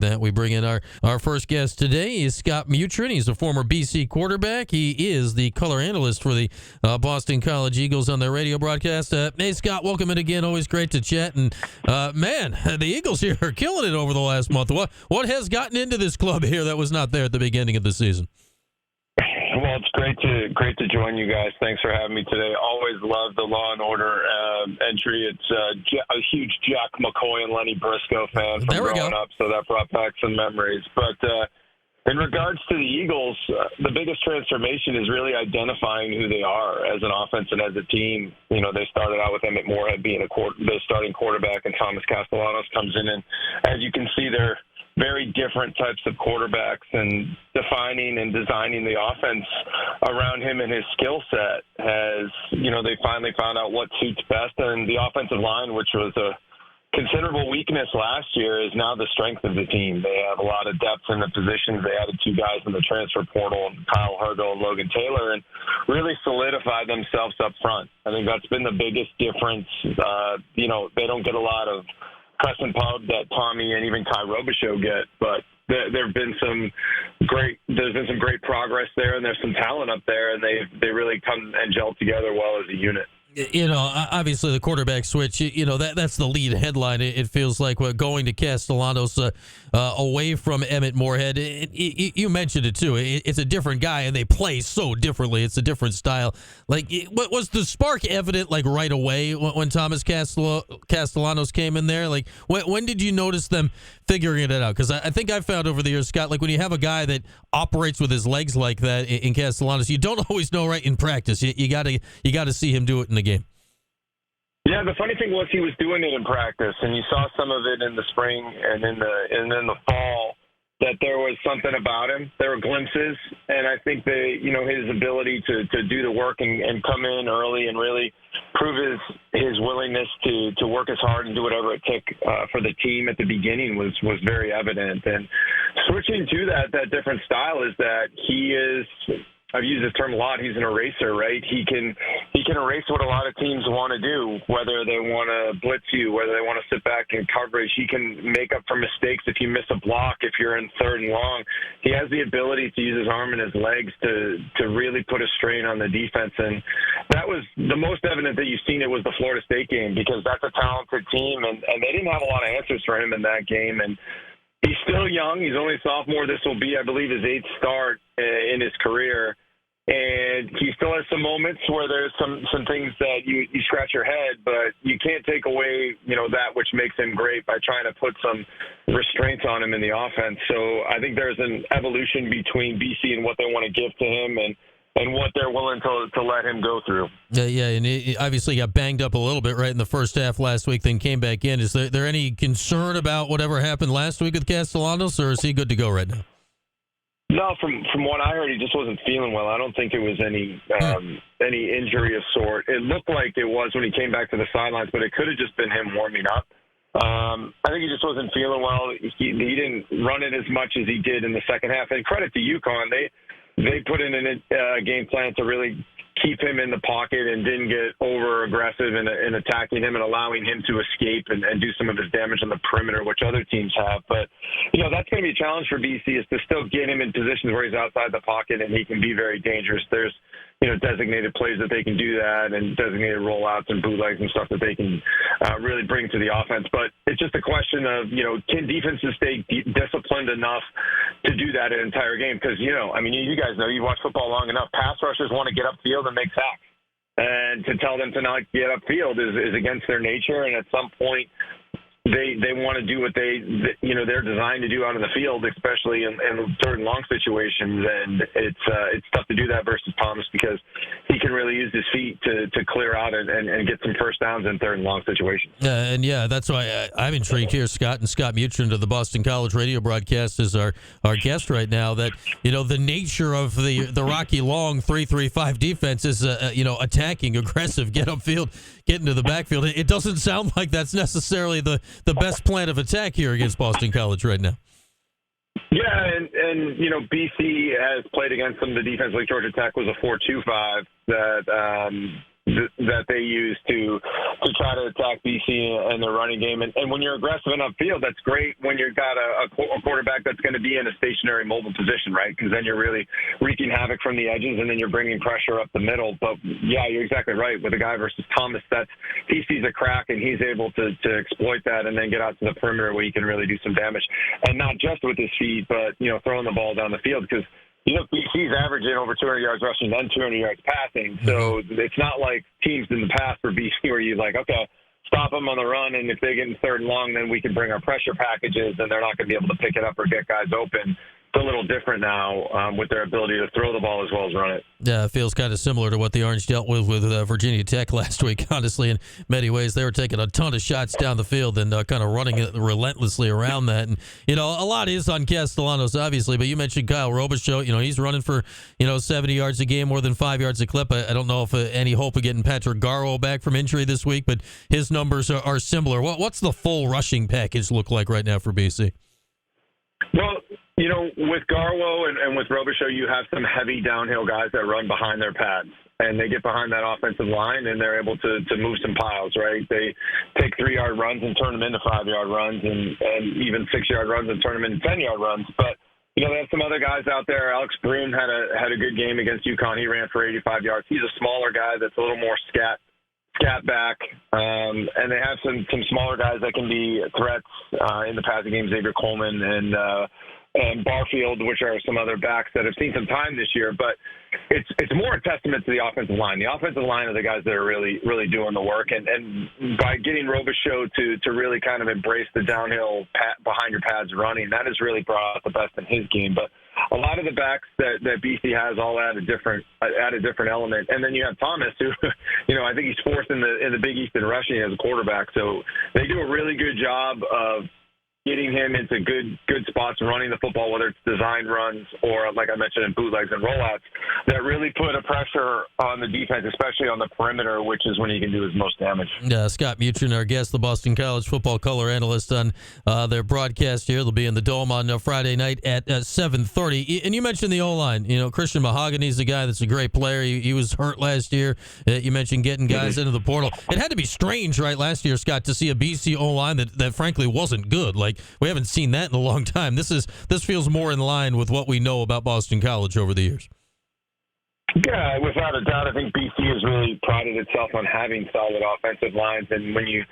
That we bring in our first guest today is Scott Mutryn. He's a former BC quarterback. He is the color analyst for the Boston College Eagles on their radio broadcast. Hey, Scott, welcome in again. Always great to chat. And, man, the Eagles here are killing it over the last month. What has gotten into this club here that was not there at the beginning of the season? Well, it's great to join you guys. Thanks for having me today. Always love the Law and Order entry. It's a huge Jack McCoy and Lenny Briscoe fan from growing up, so that brought back some memories. But in regards to the Eagles, the biggest transformation is really identifying who they are as an offense and as a team. You know, they started out with Emmett Moorhead being the starting quarterback, and Thomas Castellanos comes in, and as you can see, they're very different types of quarterbacks, and defining and designing the offense around him and his skill set has, you know, they finally found out what suits best. And the offensive line, which was a considerable weakness last year, is now the strength of the team. They have a lot of depth in the positions. They added two guys in the transfer portal, Kyle Hergo and Logan Taylor, and really solidified themselves up front. I think that's been the biggest difference. You know, they don't get a lot of press and pub that Tommy and even Ty Robichaux get, but there's been some great progress there, and there's some talent up there, and they really come and gel together well as a unit. You know, obviously the quarterback switch, you know, that's the lead headline. It feels like we're going to Castellanos away from Emmett Moorhead. You mentioned it, too. It's a different guy, and they play so differently. It's a different style. Like, was the spark evident, like, right away when Thomas Castellanos came in there? Like, when did you notice them figuring it out? Because I think I've found over the years, Scott, like, when you have a guy that operates with his legs like that in Castellanos, you don't always know right in practice. You got to see him do it in the game. Yeah, the funny thing was he was doing it in practice, and you saw some of it in the spring and in the fall, that there was something about him. There were glimpses, and I think his ability to do the work and come in early and really prove his willingness to work as hard and do whatever it took for the team at the beginning was very evident. And switching to that different style is that he is, I've used this term a lot, he's an eraser, right? He can erase what a lot of teams want to do, whether they want to blitz you, whether they want to sit back in coverage. He can make up for mistakes if you miss a block, if you're in third and long. He has the ability to use his arm and his legs to really put a strain on the defense. And that was the most evident that you've seen it was the Florida State game, because that's a talented team, and they didn't have a lot of answers for him in that game. And he's still young. He's only a sophomore. This will be, I believe, his 8th start in his career. And he still has some moments where there's some things that you scratch your head, but you can't take away, you know, that which makes him great by trying to put some restraints on him in the offense. So I think there's an evolution between BC and what they want to give to him and what they're willing to let him go through. Yeah, and he obviously got banged up a little bit right in the first half last week, then came back in. Is there any concern about whatever happened last week with Castellanos, or is he good to go right now? No, from what I heard, he just wasn't feeling well. I don't think it was any injury of sort. It looked like it was when he came back to the sidelines, but it could have just been him warming up. I think he just wasn't feeling well. He didn't run it as much as he did in the second half. And credit to UConn, they put in a game plan to really keep him in the pocket and didn't get over aggressive in attacking him and allowing him to escape and do some of his damage on the perimeter, which other teams have. But, you know, that's going to be a challenge for BC, is to still get him in positions where he's outside the pocket and he can be very dangerous. There's, you know, designated plays that they can do that, and designated rollouts and bootlegs and stuff that they can really bring to the offense. But it's just a question of, you know, can defenses stay disciplined enough to do that an entire game? Because, you know, I mean, you guys know, you watch football long enough. Pass rushers want to get upfield and make sacks. And to tell them to not get upfield is against their nature. And at some point, they want to do what they're designed to do out on the field, especially in third and long situations. And it's tough to do that versus Thomas, because he can really use his feet to clear out and get some first downs in third and long situations. And that's why I'm intrigued here. Scott Mutryn of the Boston College radio broadcast is our guest right now. That, you know, the nature of the Rocky Long 3-3-5 defense is attacking, aggressive, get upfield, get into the backfield. It doesn't sound like that's necessarily the best plan of attack here against Boston College right now. Yeah, and you know, BC has played against some of the defense, like Georgia Tech was a 4-2-5 that that they use to try to attack BC and their running game. And when you're aggressive enough field, that's great when you've got a quarterback that's going to be in a stationary mobile position, right? Because then you're really wreaking havoc from the edges, and then you're bringing pressure up the middle. But, yeah, you're exactly right. With a guy versus Thomas, he sees a crack, and he's able to exploit that and then get out to the perimeter where he can really do some damage. And not just with his feet, but, throwing the ball down the field because – BC's averaging over 200 yards rushing and 200 yards passing. So it's not like teams in the past for BC where you're like, okay, stop them on the run, and if they get in third and long, then we can bring our pressure packages, and they're not going to be able to pick it up or get guys open. It's a little different now with their ability to throw the ball as well as run it. Yeah, it feels kind of similar to what the Orange dealt with Virginia Tech last week, honestly. In many ways, they were taking a ton of shots down the field and kind of running it relentlessly around that. And, a lot is on Castellanos, obviously, but you mentioned Kyle Robichaux. He's running for, 70 yards a game, more than 5 yards a clip. I don't know if any hope of getting Patrick Garwo back from injury this week, but his numbers are similar. What's the full rushing package look like right now for BC? Well, with Garwo and with Robichaux, you have some heavy downhill guys that run behind their pads, and they get behind that offensive line, and they're able to move some piles, right? They take 3-yard runs and turn them into 5-yard runs and even 6-yard runs and turn them into 10-yard runs. But, they have some other guys out there. Alex Broom had a good game against UConn. He ran for 85 yards. He's a smaller guy that's a little more scat back, and they have some smaller guys that can be threats in the passing game, Xavier Coleman and Barfield, which are some other backs that have seen some time this year. But it's more a testament to the offensive line. The offensive line are the guys that are really, really doing the work. And by getting Robichaux to really kind of embrace the downhill behind your pads running, that has really brought out the best in his game. But a lot of the backs that BC has all add a different element. And then you have Thomas, who, I think he's fourth in the Big East in rushing as a quarterback. So they do a really good job of getting him into good spots running the football, whether it's design runs or, like I mentioned, in bootlegs and rollouts, that really put a pressure on the defense, especially on the perimeter, which is when he can do his most damage. Scott Mutryn, our guest, the Boston College football color analyst on their broadcast here. They'll be in the Dome on Friday night at 7:30. And you mentioned the O-line. Christian Mahogany's a guy that's a great player. He was hurt last year. You mentioned getting guys into the portal. It had to be strange, right, last year, Scott, to see a BC O-line that frankly wasn't good. Like, we haven't seen that in a long time. This feels more in line with what we know about Boston College over the years. Yeah, without a doubt, I think BC has really prided itself on having solid offensive lines. And when you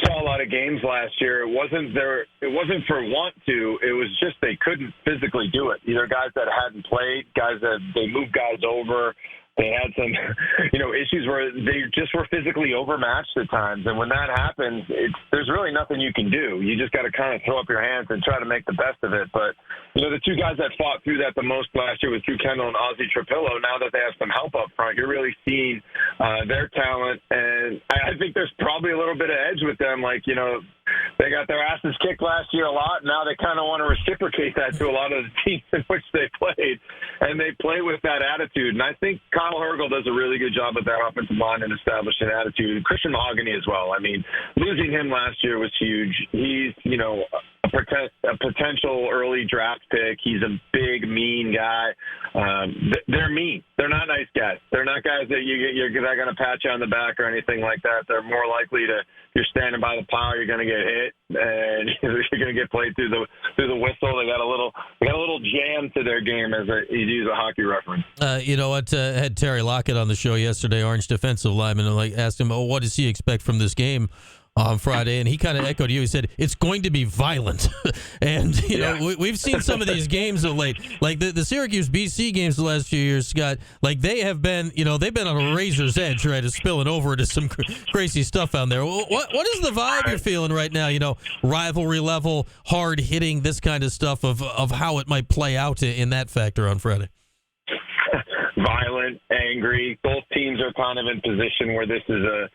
saw a lot of games last year, it wasn't for want to. It was just they couldn't physically do it. Either guys that hadn't played, guys that they moved guys over. They had some, issues where they just were physically overmatched at times. And when that happens, there's really nothing you can do. You just got to kind of throw up your hands and try to make the best of it. But, the two guys that fought through that the most last year was Drew Kendall and Ozzie Trapillo. Now that they have some help up front, you're really seeing their talent. And I think there's probably a little bit of edge with them. Like, they got their asses kicked last year a lot. Now they kind of want to reciprocate that to a lot of the teams in which they played. And they play with that attitude. And I think Kyle Hergel does a really good job with that offensive line and establishing attitude. Christian Mahogany as well. I mean, losing him last year was huge. He's, a potential early draft pick. He's a big, mean guy. They're mean. They're not nice guys. They're not guys that you're going to pat you on the back or anything like that. They're more likely to, you're standing by the pile, you're going to get hit, and you're going to get played through the whistle. They got a little jam to their game, as you use a hockey reference. You know what? I had Terry Lockett on the show yesterday, Orange defensive lineman, and asked him, what does he expect from this game on Friday? And he kind of echoed you. He said, it's going to be violent. And, we've seen some of these games of late, like the Syracuse BC games the last few years, Scott, like they have been, they've been on a razor's edge, right, of spilling over into some crazy stuff out there. What is the vibe you're feeling right now? Rivalry level, hard hitting, this kind of stuff of how it might play out in that factor on Friday. Violent, angry. Both teams are kind of in position where this is a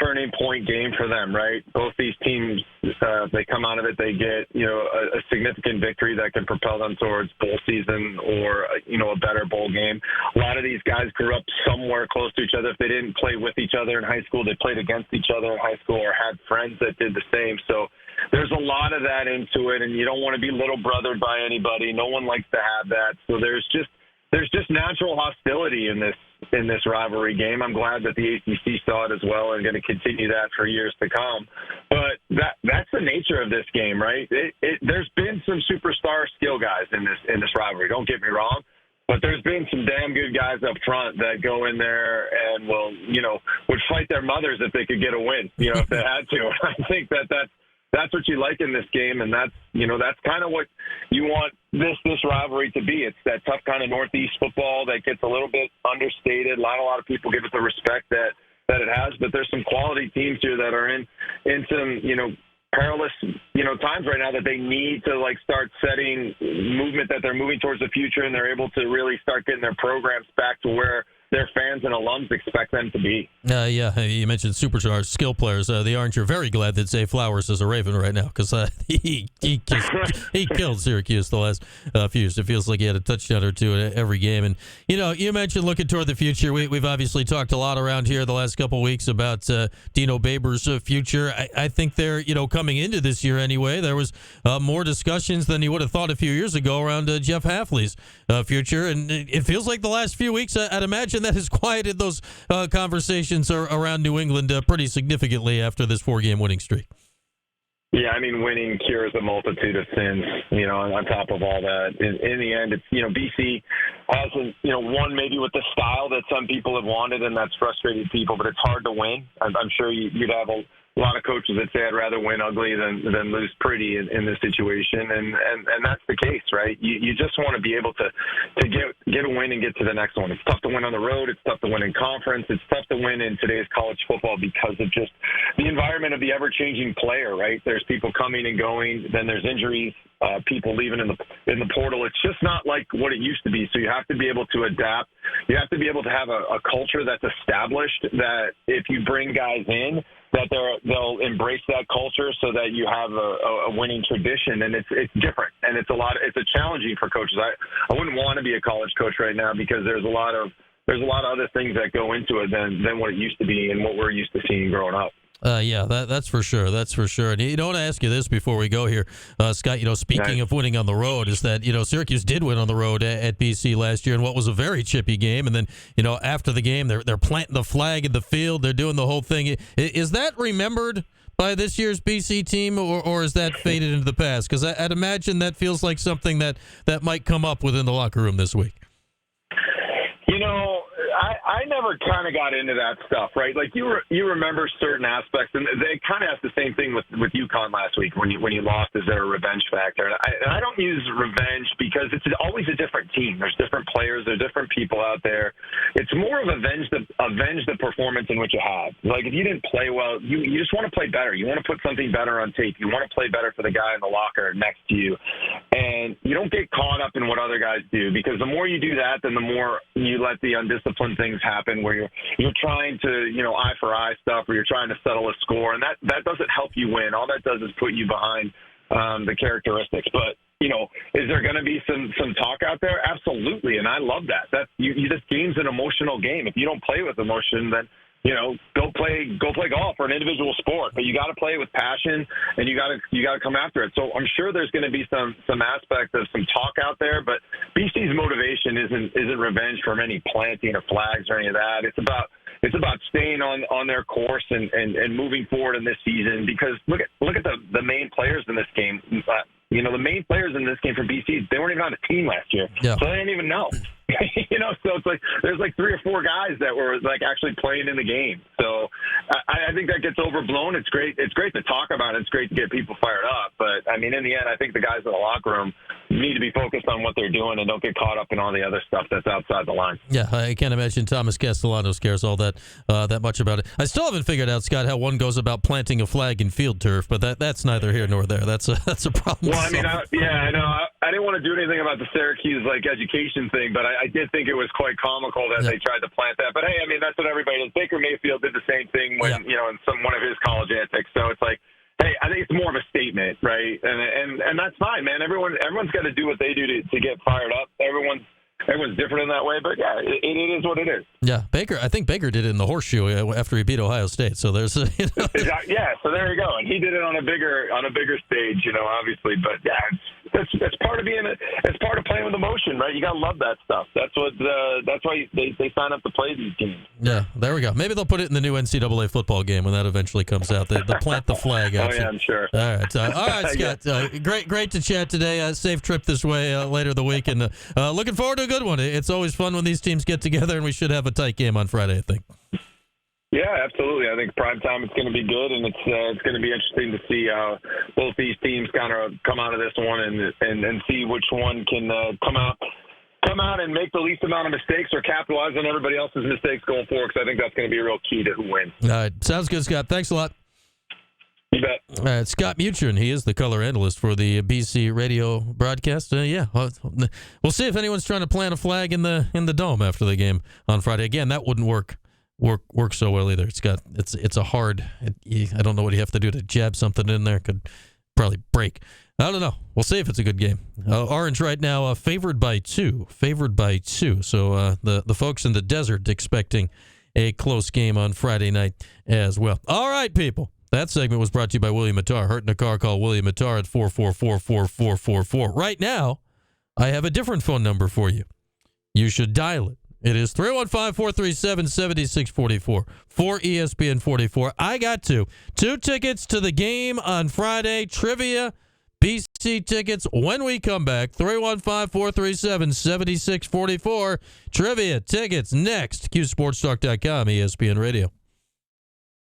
turning point game for them, right? Both these teams, they come out of it, they get, a significant victory that can propel them towards bowl season or, a better bowl game. A lot of these guys grew up somewhere close to each other. If they didn't play with each other in high school, they played against each other in high school or had friends that did the same. So there's a lot of that into it, and you don't want to be little brothered by anybody. No one likes to have that. So there's just natural hostility in this in this rivalry game. I'm glad that the ACC saw it as well and going to continue that for years to come. But that's the nature of this game, right? There's been some superstar skill guys in this rivalry. Don't get me wrong. But there's been some damn good guys up front that go in there and would fight their mothers if they could get a win, if they had to. I think that's what you like in this game, and that's kind of what you want this rivalry to be. It's that tough kind of Northeast football that gets a little bit understated. A lot of people give it the respect that it has, but there's some quality teams here that are in some perilous times right now that they need to start setting movement, that they're moving towards the future, and they're able to really start getting their programs back to where their fans and alums expect them to be. Yeah, you mentioned superstars, skill players. The Orange are very glad that Zay Flowers is a Raven right now because he killed Syracuse the last few years. It feels like he had a touchdown or two in every game. And, you mentioned looking toward the future. We've obviously talked a lot around here the last couple of weeks about Dino Baber's future. I think they're, coming into this year anyway, there was more discussions than you would have thought a few years ago around Jeff Hafley's future. And it feels like the last few weeks, I'd imagine that has quieted those conversations around New England pretty significantly after this 4-game winning streak. Yeah, I mean, winning cures a multitude of sins, on top of all that. In the end, it's, BC hasn't, won maybe with the style that some people have wanted, and that's frustrated people, but it's hard to win. I'm sure you'd have a lot of coaches that say I'd rather win ugly than lose pretty in this situation, and that's the case, right? You just want to be able to get a win and get to the next one. It's tough to win on the road. It's tough to win in conference. It's tough to win in today's college football because of just the environment of the ever-changing player, right? There's people coming and going. Then there's injuries. People leaving in the portal. It's just not like what it used to be. So you have to be able to adapt. You have to be able to have a culture that's established, that if you bring guys in, that they'll embrace that culture so that you have a winning tradition. And it's different. And it's a challenging for coaches. I wouldn't want to be a college coach right now because there's a lot of other things that go into it than what it used to be and what we're used to seeing growing up. Yeah, that's for sure. That's for sure. And I want to ask you this before we go here, Scott. Speaking of winning on the road, is that Syracuse did win on the road at BC last year in what was a very chippy game, and then after the game they're planting the flag in the field, they're doing the whole thing. Is that remembered by this year's BC team, or is that faded into the past? Because I'd imagine that feels like something that might come up within the locker room this week. I never kind of got into that stuff, right? Like you remember certain aspects, and they kind of asked the same thing with UConn last week when you lost. Is there a revenge factor? And I don't use revenge because it's always a different team. There's different players. There's different people out there. It's more of avenge the performance in which you have. Like if you didn't play well, you just want to play better. You want to put something better on tape. You want to play better for the guy in the locker next to you, and you don't get caught up in what other guys do, because the more you do that, then the more you let the undisciplined things happen where you're trying to eye for eye stuff, or you're trying to settle a score, and that doesn't help you win. All that does is put you behind the characteristics. But is there going to be some talk out there? Absolutely, and I love that. This game's an emotional game. If you don't play with emotion, then go play golf or an individual sport, but you got to play with passion, and you got to come after it. So I'm sure there's going to be some aspect of some talk out there, but BC's motivation isn't revenge from any planting of flags or any of that. It's about staying on their course and moving forward in this season, because look at the main players in this game. The main players in this game for BC, they weren't even on the team last year, so they didn't even know. So it's like there's like 3 or 4 guys that were like actually playing in the game. So I think that gets overblown. It's great. It's great to talk about it. It's great to get people fired up. But I mean, in the end, I think the guys in the locker room need to be focused on what they're doing and don't get caught up in all the other stuff that's outside the line. Yeah, I can't imagine Thomas Castellanos cares all that much about it. I still haven't figured out, Scott, how one goes about planting a flag in field turf, but that's neither here nor there. That's a problem. Well, I mean, I know. I didn't want to do anything about the Syracuse education thing, but I did think it was quite comical that they tried to plant that. But hey, I mean, that's what everybody does. Baker Mayfield did the same thing when in one of his college antics. So it's like, hey, I think it's more of a statement, right? And that's fine, man. Everyone's got to do what they do to get fired up. Everyone's different in that way, but yeah, it is what it is. Yeah, I think Baker did it in the horseshoe after he beat Ohio State. So there's, yeah. So there you go, and he did it on a bigger stage, obviously. But yeah, that's part of it's part of playing with emotion, right? You gotta love that stuff. That's why they sign up to play these games. Yeah, there we go. Maybe they'll put it in the new NCAA football game when that eventually comes out. They'll plant the flag out. Oh yeah, I'm sure. All right, Scott. Great to chat today. Safe trip this way later the week, and looking forward to a good one. It's always fun when these teams get together, and we should have a tight game on Friday, I think. Yeah, absolutely. I think prime time is going to be good, and it's going to be interesting to see how both these teams kind of come out of this one and see which one can come out and make the least amount of mistakes or capitalize on everybody else's mistakes going forward. Because I think that's going to be a real key to who wins. All right, sounds good, Scott. Thanks a lot. You bet. All right, Scott Mutryn, he is the color analyst for the BC radio broadcast. We'll see if anyone's trying to plant a flag in the dome after the game on Friday. Again, that wouldn't work so well either. It's a hard. I don't know what you have to do to jab something in there. Could probably break. I don't know. We'll see if it's a good game. Orange right now favored by two. So the folks in the desert expecting a close game on Friday night as well. All right, people. That segment was brought to you by William Mattar. Hurt in a car, call William Mattar at 444-4444. Right now, I have a different phone number for you. You should dial it. It is 315-437-7644 for ESPN 44. I got two tickets to the game on Friday. Trivia, BC tickets when we come back. 315-437-7644. Trivia tickets next. QSportsTalk.com, ESPN Radio.